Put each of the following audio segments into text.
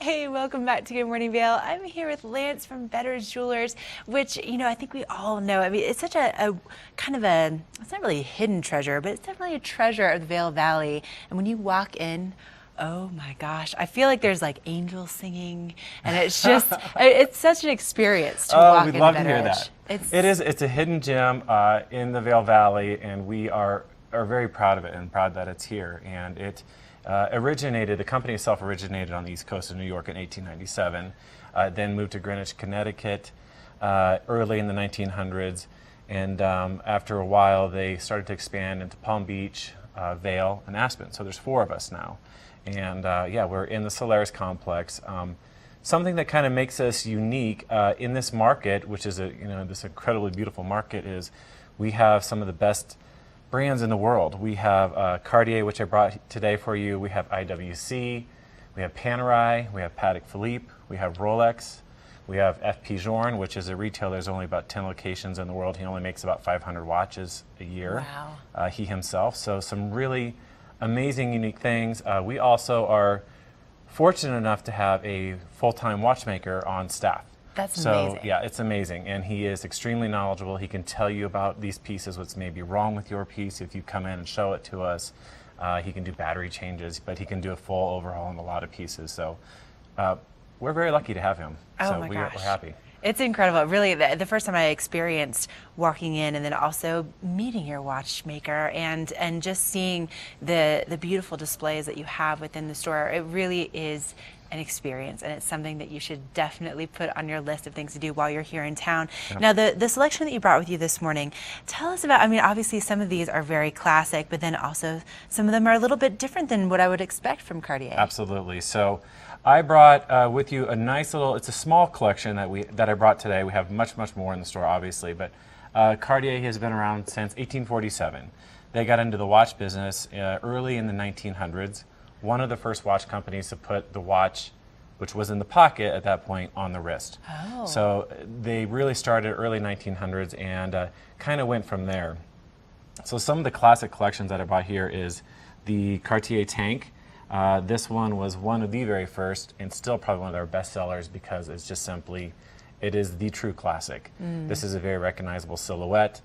Hey, welcome back to Good Morning Vail. I'm here with Lance from Betteridge Jewelers, which, I think we all know. I mean, it's such a kind of it's not really a hidden treasure, but it's definitely a treasure of the Vail Valley. And when you walk in, oh my gosh, I feel like there's like angels singing, and it's just, it's such an experience to walk into Betteridge. We'd love to hear that. It's a hidden gem in the Vail Valley, and we are very proud of it and proud that it's here. And it the company itself originated on the East Coast of New York in 1897, then moved to Greenwich, Connecticut early in the 1900s, and after a while they started to expand into Palm Beach, Vail, and Aspen. So there's 4 of us now. And yeah, we're in the Solaris complex. Something that kind of makes us unique in this market, which is this incredibly beautiful market, is we have some of the best brands in the world. We have Cartier, which I brought today for you. We have IWC, we have Panerai, we have Patek Philippe, we have Rolex, we have F.P. Journe, which is a retailer. There's only about 10 locations in the world. He only makes about 500 watches a year. Wow. He himself. So some really amazing, unique things. We also are fortunate enough to have a full-time watchmaker on staff. That's amazing. So yeah, it's amazing, and he is extremely knowledgeable. He can tell you about these pieces, what's maybe wrong with your piece if you come in and show it to us. He can do battery changes, but he can do a full overhaul on a lot of pieces. So we're very lucky to have him. Oh so my we're gosh. happy. It's incredible. Really, the first time I experienced walking in and then also meeting your watchmaker and just seeing the beautiful displays that you have within the store, it really is an experience, and it's something that you should definitely put on your list of things to do while you're here in town. Yep. Now, the selection that you brought with you this morning, tell us about, I mean, obviously some of these are very classic, but then also some of them are a little bit different than what I would expect from Cartier. Absolutely. So I brought with you a nice little, it's a small collection that I brought today. We have much more in the store, obviously, but Cartier has been around since 1847. They got into the watch business early in the 1900s. One of the first watch companies to put the watch, which was in the pocket at that point, on the wrist. Oh. So they really started early 1900s and kind of went from there. So some of the classic collections that I brought here is the Cartier tank. This one was one of the very first, and still probably one of their best sellers because it's just simply, it is the true classic. This is a very recognizable silhouette,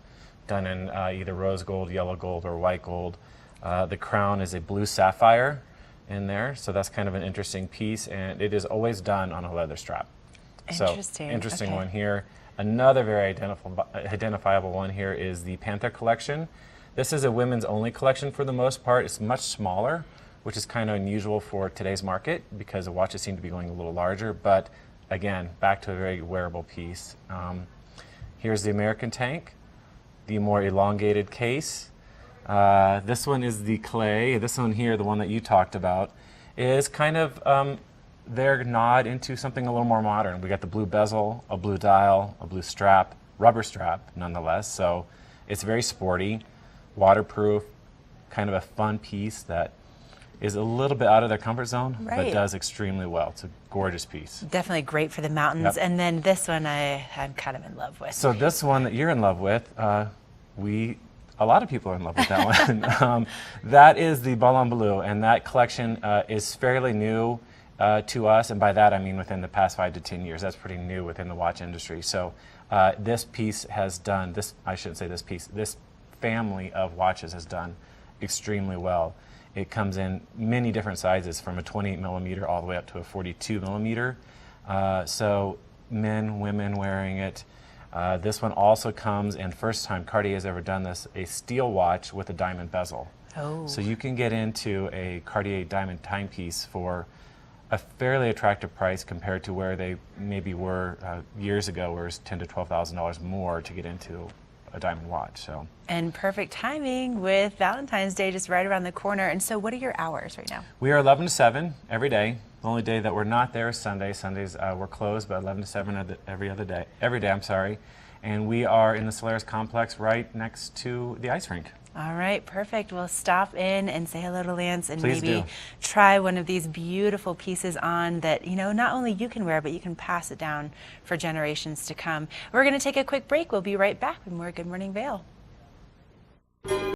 done in either rose gold, yellow gold, or white gold. The crown is a blue sapphire in there, so that's kind of an interesting piece, and it is always done on a leather strap. Interesting. So, interesting Okay. one here. Another very identifiable one here is the Panther collection. This is a women's only collection for the most part. It's much smaller, which is kind of unusual for today's market because the watches seem to be going a little larger, but again, back to a very wearable piece. Here's the American tank, the more elongated case. This one is the clay. This one here, the one that you talked about, is kind of their nod into something a little more modern. We got the blue bezel, a blue dial, a blue strap, rubber strap nonetheless, so it's very sporty, waterproof, kind of a fun piece that is a little bit out of their comfort zone, but does extremely well. It's a gorgeous piece. Definitely great for the mountains. Yep. And then this one I'm kind of in love with. So this one that you're in love with, a lot of people are in love with that one. That is the Ballon Bleu, and that collection is fairly new to us, and by that I mean within the past 5 to 10 years. That's pretty new within the watch industry. So this piece has done, I shouldn't say this piece, this family of watches has done extremely well. It comes in many different sizes, from a 28 millimeter all the way up to a 42 millimeter. So men, women wearing it. This one also comes, and first time Cartier has ever done this, a steel watch with a diamond bezel. Oh. So you can get into a Cartier diamond timepiece for a fairly attractive price compared to where they maybe were years ago, where it was $10,000 to $12,000 more to get into a diamond watch. So. And perfect timing with Valentine's Day just right around the corner. And so what are your hours right now? We are 11 to 7 every day. The only day that we're not there is Sunday. Sundays we're closed, but 11 to 7 every day, I'm sorry. And we are in the Solaris complex right next to the ice rink. All right, perfect. Well, stop in and say hello to Lance and Please maybe do. Try one of these beautiful pieces on that, not only you can wear, but you can pass it down for generations to come. We're going to take a quick break. We'll be right back with more Good Morning Vail.